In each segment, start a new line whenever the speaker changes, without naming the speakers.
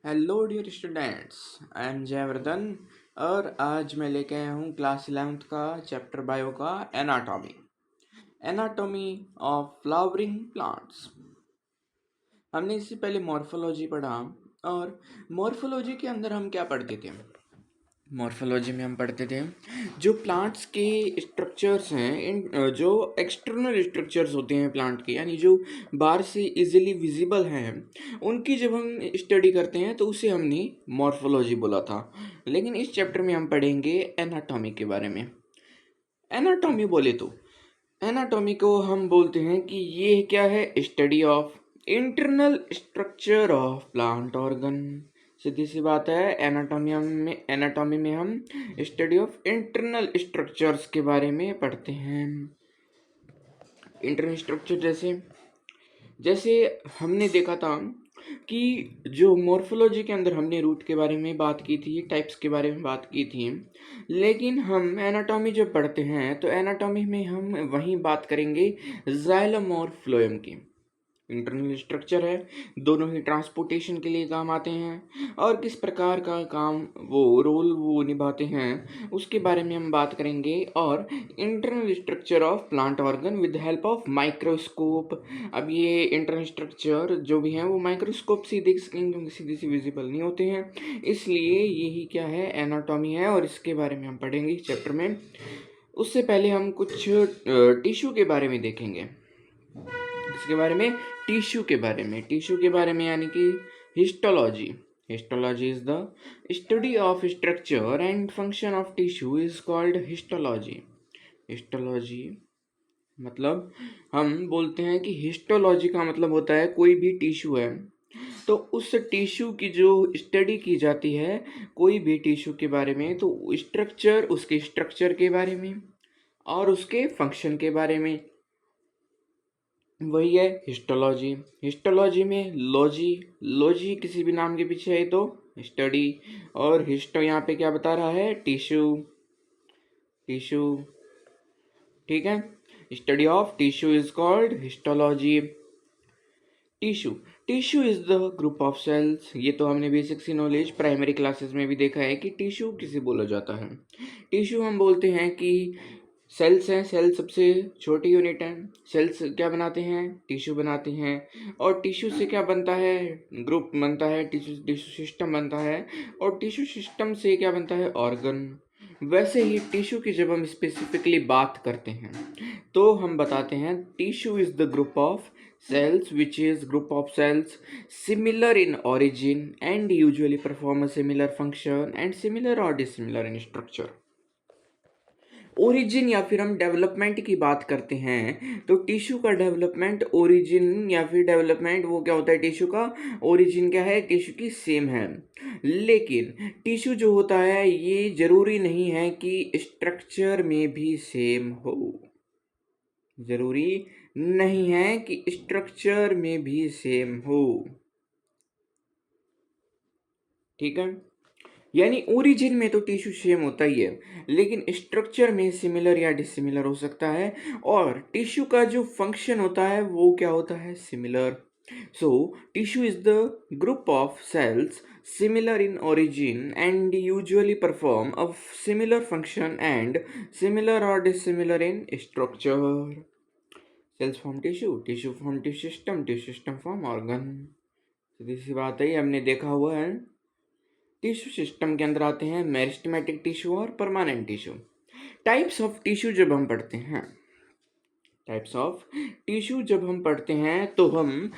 Hello dear students, I am Jayvardhan और आज मैं लेके आया हूँ क्लास 11th का चैप्टर बायो का anatomy anatomy of flowering plants. हमने इससे पहले मॉर्फोलॉजी पढ़ा और मॉर्फोलॉजी के अंदर हम क्या पढ़ते थे। मॉर्फोलॉजी में हम पढ़ते थे जो प्लांट्स के स्ट्रक्चर्स हैं, जो एक्सटर्नल स्ट्रक्चर्स होते हैं प्लांट के, यानी जो बाहर से इजीली विजिबल हैं, उनकी जब हम स्टडी करते हैं तो उसे हमने मॉर्फोलॉजी बोला था। लेकिन इस चैप्टर में हम पढ़ेंगे एनाटॉमी के बारे में। एनाटॉमी बोले तो एनाटॉमी को हम बोलते हैं कि ये क्या है, study of internal structure of plant organ. सीधी सी बात है, एनाटॉमी में हम स्टडी ऑफ इंटरनल स्ट्रक्चर्स के बारे में पढ़ते हैं। इंटरनल स्ट्रक्चर जैसे जैसे हमने देखा था कि जो मॉर्फोलॉजी के अंदर हमने रूट के बारे में बात की थी, टाइप्स के बारे में बात की थी, लेकिन हम एनाटॉमी जब पढ़ते हैं तो एनाटॉमी में हम वहीं बात करेंगे जाइलम और फ्लोएम की। इंटरनल स्ट्रक्चर है, दोनों ही ट्रांसपोर्टेशन के लिए काम आते हैं और किस प्रकार का काम रोल निभाते हैं उसके बारे में हम बात करेंगे। और internal structure of plant organ with help of microscope. अब ये इंटरनल स्ट्रक्चर जो भी हैं वो माइक्रोस्कोप से देख सकेंगे क्योंकि सीधे से विजिबल नहीं होते हैं, इसलिए यही क्या है, एनाटॉमी है और इसके बारे में हम पढ़ेंगे इस चैप्टर में। उससे पहले हम कुछ टिश्यू के बारे में देखेंगे। इसके बारे में टिश्यू के बारे में यानी कि histology. Histology is the study of structure and function of tissue is called histology. Histology मतलब हम बोलते हैं कि हिस्टोलॉजी का मतलब होता है कोई भी टिश्यू है तो उस टिश्यू की जो स्टडी की जाती है, कोई भी टिश्यू के बारे में, तो उसके स्ट्रक्चर के बारे में और उसके फंक्शन के बारे में, वही है हिस्टोलॉजी। हिस्टोलॉजी में लॉजी किसी भी नाम के पीछे है तो स्टडी, और हिस्टो यहाँ पे क्या बता रहा है, टिश्यू। ठीक है, study of tissue is called histology. Tissue is the group of cells. ये तो हमने बेसिक सी नॉलेज प्राइमरी क्लासेस में भी देखा है कि टिश्यू किसे बोला जाता है। टिश्यू हम बोलते हैं कि सेल्स हैं, सेल सबसे छोटी यूनिट है। सेल्स क्या बनाते हैं, टिश्यू बनाते हैं, और टिश्यू से क्या बनता है, ग्रुप बनता है, टिश्यू सिस्टम बनता है, और टिश्यू सिस्टम से क्या बनता है, ऑर्गन। वैसे ही टिश्यू की जब हम स्पेसिफिकली बात करते हैं तो हम बताते हैं tissue is the group of cells which is group of cells similar in origin and usually perform a similar function and similar or dissimilar in structure। Origin या फिर हम डेवलपमेंट की बात करते हैं तो टिश्यू का डेवलपमेंट, ओरिजिन या फिर डेवलपमेंट, वो क्या होता है, टिश्यू का ओरिजिन क्या है, टिश्यू की सेम है। लेकिन टिश्यू जो होता है ये जरूरी नहीं है कि स्ट्रक्चर में भी सेम हो, जरूरी नहीं है कि स्ट्रक्चर में भी सेम हो। ठीक है, यानी ओरिजिन में तो टिश्यू सेम होता ही है, लेकिन स्ट्रक्चर में सिमिलर या डिसिमिलर हो सकता है, और टिश्यू का जो फंक्शन होता है वो क्या होता है, similar. So tissue is the group of cells similar in origin and usually perform a similar function and similar or dissimilar in structure। Cells form tissue form tissue system form organ. सीधी सी बात है, हमने देखा हुआ है। Tissue system के अंदर आते हैं मेरिस्टेमेटिक टिश्यू और permanent tissue. Types of tissue जब हम पढ़ते हैं तो हम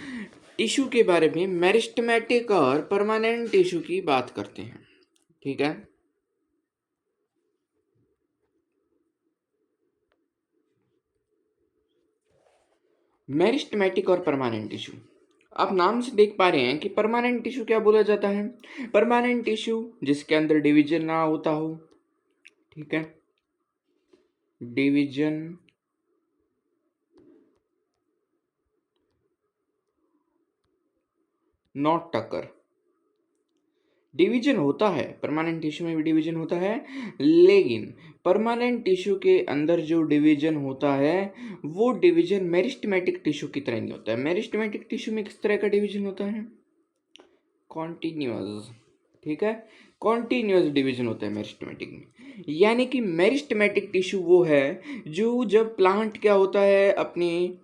टिश्यू के बारे में मेरिस्टेमेटिक और परमानेंट टिश्यू की बात करते हैं। ठीक है, मेरिस्टेमेटिक और परमानेंट टिश्यू, आप नाम से देख पा रहे हैं कि परमानेंट टिश्यू क्या बोला जाता है, परमानेंट टिश्यू जिसके अंदर डिवीजन ना होता हो। ठीक है, डिवीजन नॉट अकर। डिवीजन होता है, परमानेंट टिश्यू में भी डिवीजन होता है, लेकिन परमानेंट टिश्यू के अंदर जो डिवीजन होता है वो डिवीजन मेरिस्टेमेटिक टिश्यू की तरह नहीं होता है। मेरिस्टेमेटिक टिश्यू में किस तरह का डिवीजन होता है, कॉन्टिन्यूअस, ठीक है, कॉन्टिन्यूअस डिवीजन होता है मेरिस्टेमेटिक में। यानी कि मेरिस्टेमेटिक टिश्यू वो है जो जब प्लांट क्या होता है, अपनी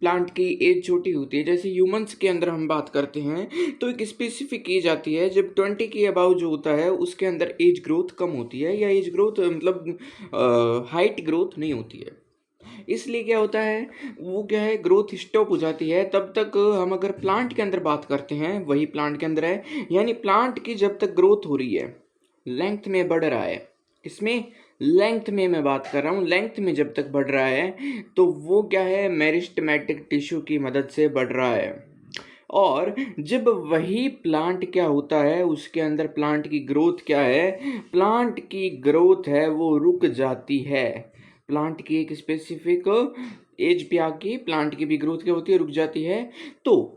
प्लांट की एज छोटी होती है, जैसे ह्यूमंस के अंदर हम बात करते हैं तो एक स्पेसिफिक एज आती है जब 20 के अबाव जो होता है उसके अंदर एज ग्रोथ कम होती है, या एज ग्रोथ मतलब हाइट ग्रोथ नहीं होती है। इसलिए क्या होता है, वो क्या है, ग्रोथ स्टॉप हो जाती है। तब तक हम अगर प्लांट के अंदर बात करते हैं, वही प्लांट के अंदर है, यानी प्लांट की जब तक ग्रोथ हो रही है, लेंथ में बढ़ रहा है, इसमें लेंथ में मैं बात कर रहा हूँ, लेंथ में जब तक बढ़ रहा है तो वो क्या है, मेरिस्टेमेटिक टिश्यू की मदद से बढ़ रहा है। और जब वही प्लांट क्या होता है, उसके अंदर प्लांट की ग्रोथ क्या है, प्लांट की ग्रोथ है वो रुक जाती है। प्लांट की एक स्पेसिफिक एज पे आके प्लांट की भी ग्रोथ क्या होती है, रुक जाती है। तो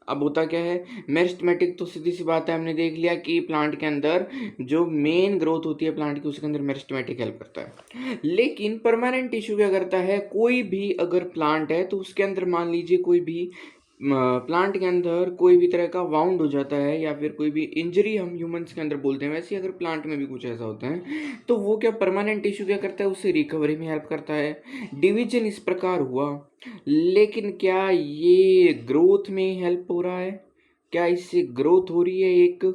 अब होता क्या है, मेरिस्टेमेटिक तो सीधी सी बात है, हमने देख लिया कि प्लांट के अंदर जो मेन ग्रोथ होती है प्लांट की, उसके अंदर मेरिस्टेमेटिक हेल्प करता है। लेकिन परमानेंट टिश्यू क्या करता है, कोई भी अगर प्लांट है तो उसके अंदर मान लीजिए कोई भी प्लांट के अंदर कोई भी तरह का वाउंड हो जाता है, या फिर कोई भी इंजरी हम ह्यूमंस के अंदर बोलते हैं, वैसे ही अगर प्लांट में भी कुछ ऐसा होता है तो वो क्या, परमानेंट टिश्यू क्या करता है, उससे रिकवरी में हेल्प करता है। डिवीजन इस प्रकार हुआ, लेकिन क्या ये ग्रोथ में हेल्प हो रहा है, क्या इससे ग्रोथ हो रही है, एक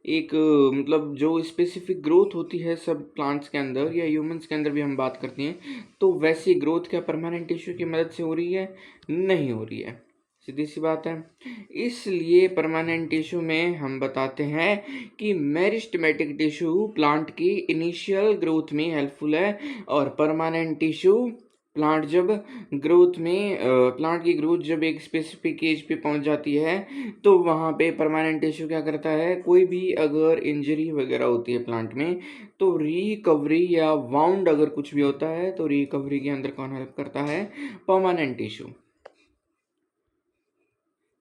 एक मतलब जो स्पेसिफिक ग्रोथ होती है सब प्लांट्स के अंदर या ह्यूमंस के अंदर भी हम बात करते हैं, तो वैसी ग्रोथ क्या परमानेंट टिश्यू की मदद से हो रही है, नहीं हो रही है, सीधी सी बात है। इसलिए परमानेंट टिश्यू में हम बताते हैं कि मेरिस्टेमेटिक टिश्यू प्लांट की इनिशियल ग्रोथ में हेल्पफुल है, और परमानेंट टिश्यू प्लांट जब ग्रोथ में प्लांट की ग्रोथ जब एक स्पेसिफिक एज पे पहुंच जाती है तो वहाँ पे परमानेंट टिश्यू क्या करता है, कोई भी अगर इंजरी वगैरह होती है प्लांट में तो रिकवरी, या वाउंड अगर कुछ भी होता है तो रिकवरी के अंदर कौन हेल्प करता है, permanent tissue.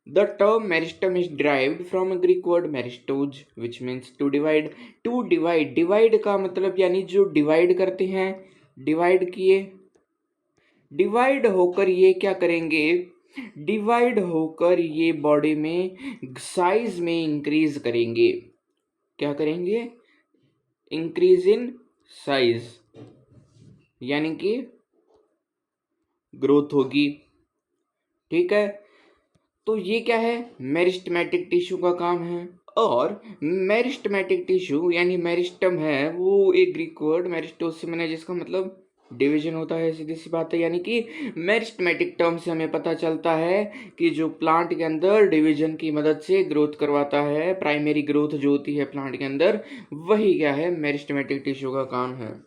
The term meristem is derived from a Greek word meristos, which means to divide. To divide, divide का मतलब यानी जो डिवाइड करते हैं, डिवाइड किए, डिवाइड होकर ये क्या करेंगे, डिवाइड होकर ये बॉडी में साइज में इंक्रीज करेंगे। क्या करेंगे, इंक्रीज इन साइज, यानी कि ग्रोथ होगी, ठीक है। तो ये क्या है, मेरिस्टेमेटिक टिश्यू का काम है। और मेरिस्टेमेटिक टिश्यू यानी मेरिस्टम है वो एक ग्रीक वर्ड मेरिस्टोस से बना है, जिसका मतलब डिवीजन होता है, सीधी सी बात है। यानी कि मेरिस्टेमेटिक टर्म से हमें पता चलता है कि जो प्लांट के अंदर डिवीजन की मदद से ग्रोथ करवाता है, प्राइमरी ग्रोथ जो होती है प्लांट के अंदर, वही क्या है, मेरिस्टेमेटिक टिश्यू का काम है।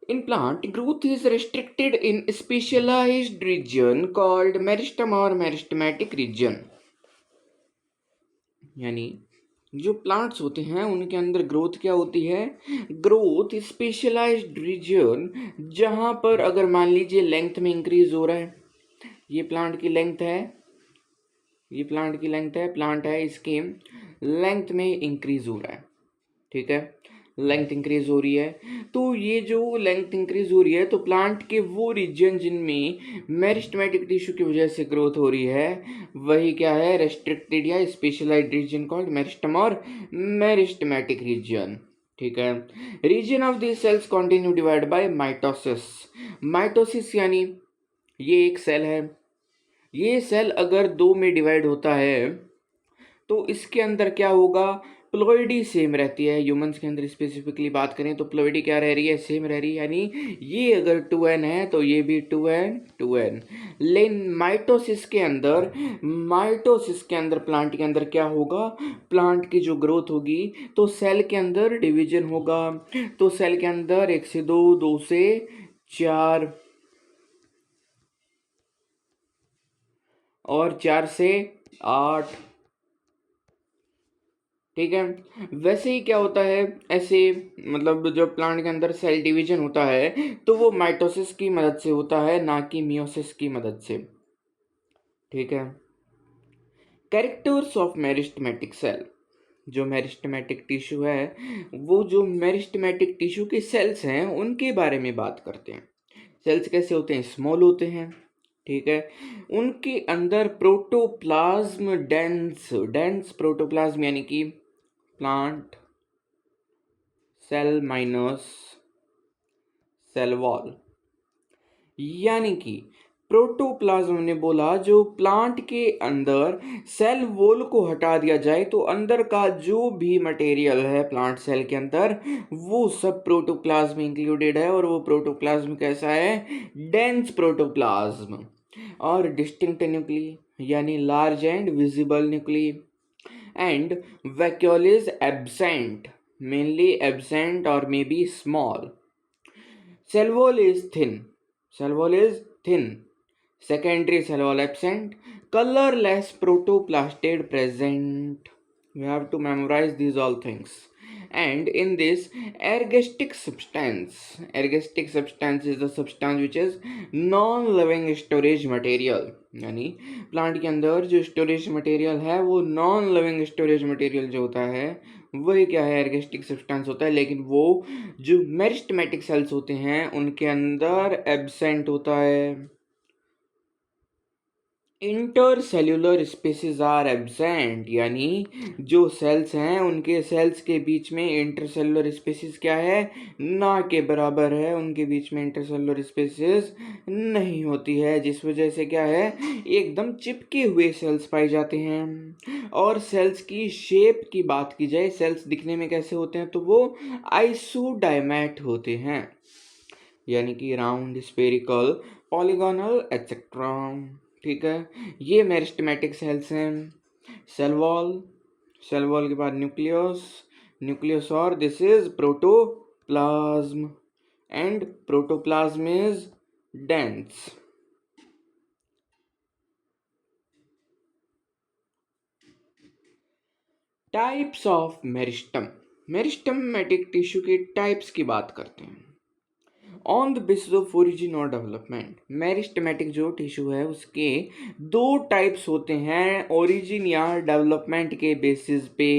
In plant, growth is restricted in specialized region called meristem or meristematic region। यानी जो प्लांट्स होते हैं उनके अंदर ग्रोथ क्या होती है, ग्रोथ स्पेशलाइज्ड रीजन, जहां पर अगर मान लीजिए लेंथ में इंक्रीज हो रहा है, ये प्लांट की लेंथ है, ये प्लांट की लेंथ है, प्लांट है, इसके लेंथ में इंक्रीज हो रहा है, ठीक है, लेंथ इंक्रीज हो रही है। तो ये जो लेंथ इंक्रीज हो रही है तो प्लांट के वो रीजन जिनमें मेरिस्टेमेटिक टिश्यू की वजह से ग्रोथ हो रही है, वही क्या है, रेस्ट्रिक्टेड या स्पेशलाइज्ड रीजन कॉल्ड मेरिस्टम और मेरिस्टेमेटिक रीजन, ठीक है। Region of this cells continue divide by mitosis. Mitosis यानी ये एक सेल है, ये सेल अगर दो में डिवाइड होता है तो इसके अंदर क्या होगा, प्लोइडी सेम रहती है। ह्यूमंस के अंदर स्पेसिफिकली बात करें तो प्लोइडी क्या रह रही है, सेम रह रही है, यानी ये अगर 2n है तो ये भी 2n। लेकिन माइटोसिस के अंदर, माइटोसिस के अंदर प्लांट के अंदर क्या होगा, प्लांट की जो ग्रोथ होगी तो सेल के अंदर डिवीजन होगा, तो सेल के अंदर 1 से 2, 2 से 4 और 4 से 8, ठीक है। वैसे ही क्या होता है, ऐसे मतलब जब प्लांट के अंदर सेल डिवीजन होता है तो वो माइटोसिस की मदद से होता है, ना कि मियोसिस की मदद से, ठीक है। कैरेक्टर्स ऑफ मेरिस्टेमेटिक सेल, जो मेरिस्टेमेटिक टिश्यू है, वो जो मेरिस्टेमेटिक टिश्यू के सेल्स हैं उनके बारे में बात करते हैं। सेल्स कैसे होते हैं, स्मॉल होते हैं, ठीक है। उनके अंदर प्रोटोप्लाज्म डेंस डेंस प्रोटोप्लाज्म यानी कि plant cell minus cell wall, यानी कि प्रोटोप्लाज्म ने बोला जो प्लांट के अंदर सेल वॉल को हटा दिया जाए तो अंदर का जो भी मटेरियल है प्लांट सेल के अंदर वो सब प्रोटोप्लाज्म इंक्लूडेड है, और वो प्रोटोप्लाज्म कैसा है? Dense protoplasm. और डिस्टिंक्ट न्यूक्ली यानी large and visible nuclei, and vacuole is absent, mainly absent और may be small. Cell wall is thin. Cell wall is thin. Secondary cell wall absent. Colorless protoplastid present. We have to memorize these all things. And in this ergastic substance is the substance which is non-living storage material. यानी plant के अंदर जो storage material है वो non living storage material जो होता है वही क्या है? एर्गेस्टिक सब्सटेंस होता है, लेकिन वो जो मेरिस्टेमेटिक सेल्स होते हैं उनके अंदर एब्सेंट होता है। इंटरसेल्यूलर स्पेसेस आर एब्सेंट, यानी जो सेल्स हैं उनके सेल्स के बीच में इंटरसेल्यूलर स्पेसेस क्या है? ना के बराबर है, उनके बीच में इंटरसेल्यूलर स्पेसेस नहीं होती है, जिस वजह से क्या है? एकदम चिपके हुए सेल्स पाए जाते हैं। और सेल्स की शेप की बात की जाए, सेल्स दिखने में कैसे होते हैं? तो वो आइसोडायमैट होते हैं, यानी कि राउंड, स्फेरिकल, पॉलीगोनल एक्सेट्रा। ठीक है, ये मेरिस्टेमेटिक सेल्स हैं। सेल वॉल, सेल वॉल के बाद न्यूक्लियस, न्यूक्लियस और this is protoplasm, and protoplasm is dense. Types of meristem, meristematic tissue के टाइप्स की बात करते हैं। On the basis of origin और डेवलपमेंट, मेरिस्टेमेटिक जो टिश्यू है उसके दो टाइप्स होते हैं, ओरिजिन या डेवलपमेंट के बेसिस पे।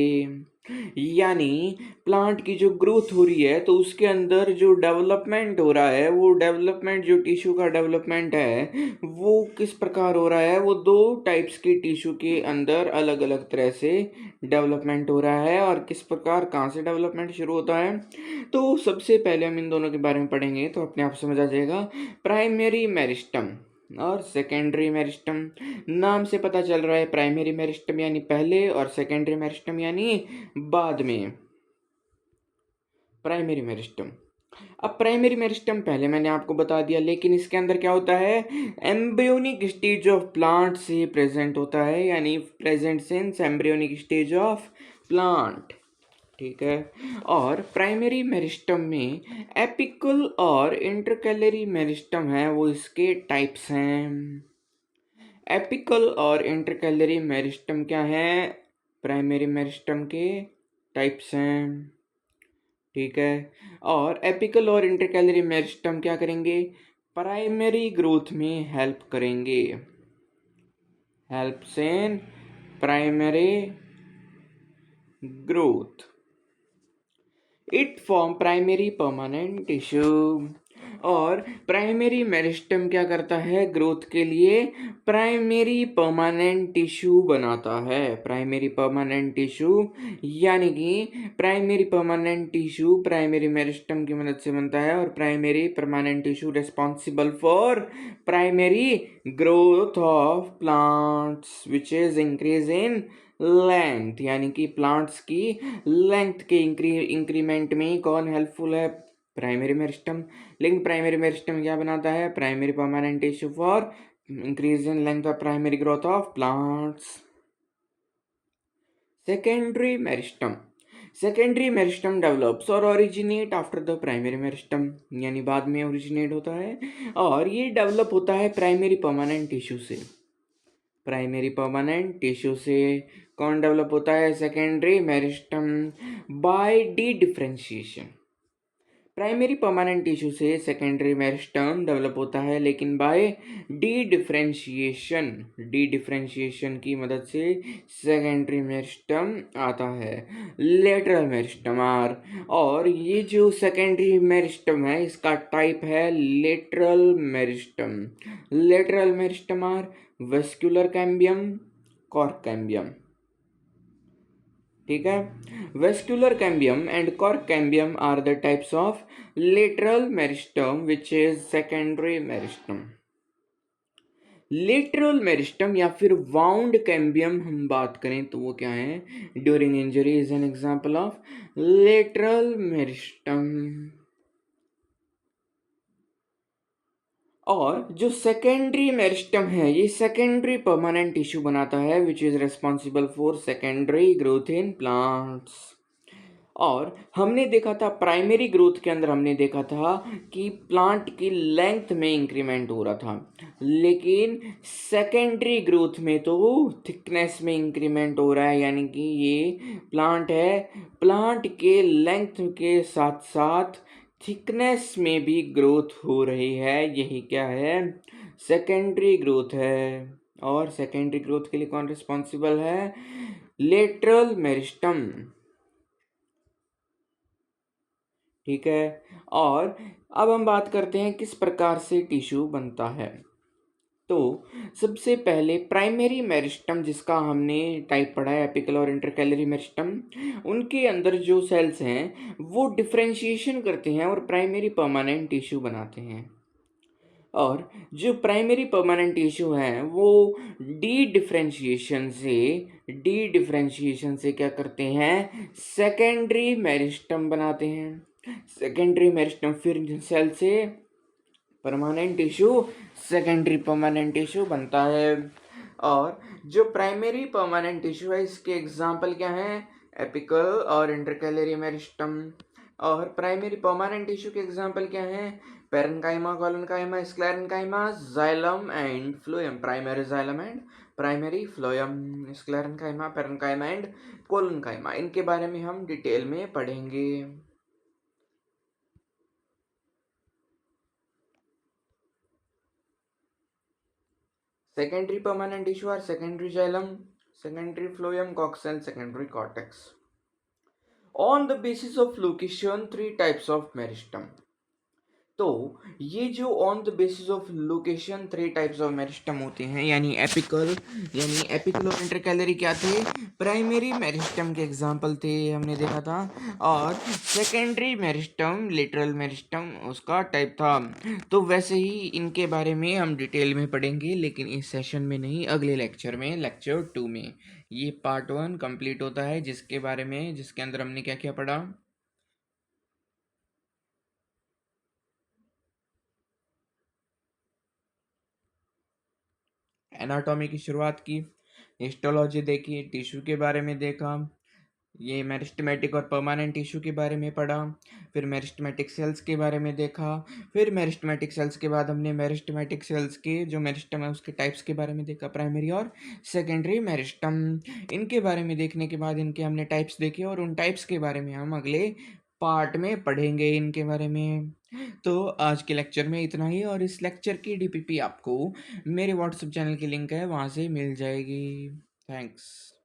यानी प्लांट की जो ग्रोथ हो रही है तो उसके अंदर जो डेवलपमेंट हो रहा है, वो डेवलपमेंट जो टिश्यू का डेवलपमेंट है वो किस प्रकार हो रहा है? वो दो टाइप्स के टिश्यू के अंदर अलग अलग तरह से डेवलपमेंट हो रहा है। और किस प्रकार, कहाँ से डेवलपमेंट शुरू होता है? तो सबसे पहले हम इन दोनों के बारे में पढ़ेंगे तो अपने आप समझ आ जाएगा। प्राइमरी मेरिस्टम और सेकेंडरी मेरिस्टम, नाम से पता चल रहा है प्राइमरी मेरिस्टम यानी पहले और सेकेंडरी मेरिस्टम यानी बाद में। प्राइमरी मेरिस्टम, अब प्राइमरी मेरिस्टम पहले मैंने आपको बता दिया, लेकिन इसके अंदर क्या होता है? एम्ब्रियोनिक स्टेज ऑफ प्लांट से प्रेजेंट होता है, यानी present since embryonic stage of plant. ठीक है, और प्राइमरी मेरिस्टम में एपिकल और इंटरकैलरी मेरिस्टम है, वो इसके टाइप्स हैं। एपिकल और इंटरकैलरी मेरिस्टम क्या है? प्राइमरी मेरिस्टम के टाइप्स हैं। ठीक है, और एपिकल और इंटरकैलरी मेरिस्टम क्या करेंगे? प्राइमरी ग्रोथ में हेल्प करेंगे, helps in primary growth. It form primary permanent tissue, और प्राइमरी मेरिस्टम क्या करता है? ग्रोथ के लिए प्राइमरी परमानेंट टिश्यू बनाता है। प्राइमरी परमानेंट टिश्यू यानी कि primary permanent tissue primary meristem की मदद से बनता है, और primary permanent tissue responsible for primary growth of plants which is increase in length, यानी कि प्लांट्स की लेंथ के इंक्रीमेंट में कौन हेल्पफुल है? Primary meristem. लेकिन प्राइमरी मेरिस्टम क्या बनाता है? Primary permanent tissue for increase in length of primary growth of plants. Secondary meristem, secondary meristem develops और originate after the primary meristem, यानी बाद में ओरिजिनेट होता है, और ये डेवलप होता है प्राइमरी परमानेंट टिश्यू से। प्राइमरी परमानेंट टिश्यू से कौन डेवलप होता है? Secondary meristem by dedifferentiation. Primary permanent tissue से सेकेंडरी मेरिस्टम डेवलप होता है, लेकिन बाय डी डिफरेंशिएशन की मदद से सेकेंडरी मेरिस्टम आता है। लेटरल मेरिस्टम आर, और ये जो सेकेंडरी मेरिस्टम है इसका टाइप है lateral meristem. Lateral meristem are vascular cambium, cork cambium. ठीक है, vascular cambium and cork cambium are the types of lateral meristem which is secondary meristem. Lateral meristem या फिर वाउंड कैम्बियम हम बात करें तो वो क्या है? During injury is an example of lateral meristem. और जो सेकेंडरी मेरिस्टम है ये सेकेंडरी परमानेंट टिश्यू बनाता है which is responsible for secondary growth in plants. और हमने देखा था प्राइमरी ग्रोथ के अंदर, हमने देखा था कि प्लांट की लेंथ में इंक्रीमेंट हो रहा था, लेकिन सेकेंडरी ग्रोथ में तो थिकनेस में इंक्रीमेंट हो रहा है, यानी कि ये प्लांट है, प्लांट के लेंथ के साथ साथ थिकनेस में भी ग्रोथ हो रही है। यही क्या है? सेकेंडरी ग्रोथ है। और सेकेंडरी ग्रोथ के लिए कौन रिस्पॉन्सिबल है? Lateral meristem. ठीक है, और अब हम बात करते हैं किस प्रकार से टिश्यू बनता है। तो सबसे पहले प्राइमरी मेरिस्टम जिसका हमने टाइप पढ़ा है एपिकल और इंटरकैलरी मेरिस्टम, उनके अंदर जो सेल्स हैं वो डिफरेंशिएशन करते हैं और प्राइमरी परमानेंट टिश्यू बनाते हैं। और जो प्राइमरी परमानेंट टिश्यू है वो डी डिफरेंशिएशन से क्या करते हैं? सेकेंडरी मेरिस्टम बनाते हैं। सेकेंडरी मेरिस्टम फिर सेल से permanent tissue, secondary permanent tissue बनता है। और जो प्राइमरी परमानेंट टिश्यू है इसके एग्जाम्पल क्या हैं? एपिकल और इंटरकैलरी मेरिस्टम। और प्राइमरी परमानेंट टिश्यू के एग्जाम्पल क्या हैं? Parenchyma, collenchyma, sclerenchyma, xylem and phloem. Primary xylem and primary phloem, sclerenchyma, parenchyma and collenchyma. इनके बारे में हम डिटेल में पढ़ेंगे। Secondary permanent tissue are secondary xylem, secondary phloem, cox and secondary cortex. On the basis of location, three types of meristem. तो ये जो on the basis of location three types of meristem होते हैं, यानी apical और intercalary क्या थे? Primary meristem के एग्जांपल थे, हमने देखा था। और सेकेंडरी मेरिस्टम लेटरल मेरिस्टम उसका टाइप था। तो वैसे ही इनके बारे में हम डिटेल में पढ़ेंगे, लेकिन इस सेशन में नहीं, अगले लेक्चर में, लेक्चर 2 में। ये पार्ट 1 कंप्लीट होता है जिसके अंदर हमने क्या क्या पढ़ा? एनाटॉमी की शुरुआत की, हिस्टोलॉजी देखी, टिश्यू के बारे में देखा, ये मेरिस्टेमेटिक और परमानेंट टिश्यू के बारे में पढ़ा, फिर मेरिस्टेमेटिक सेल्स के बारे में देखा, फिर मेरिस्टेमेटिक सेल्स के बाद हमने मेरिस्टेमेटिक सेल्स के जो मेरिस्टम है उसके टाइप्स के बारे में देखा, प्राइमरी और सेकेंडरी मेरिस्टम। इनके बारे में देखने के बाद इनके हमने टाइप्स देखे और उन टाइप्स के बारे में हम अगले पार्ट में पढ़ेंगे इनके बारे में। तो आज के लेक्चर में इतना ही, और इस लेक्चर की डीपीपी आपको मेरे व्हाट्सएप चैनल की लिंक है वहाँ से मिल जाएगी। थैंक्स।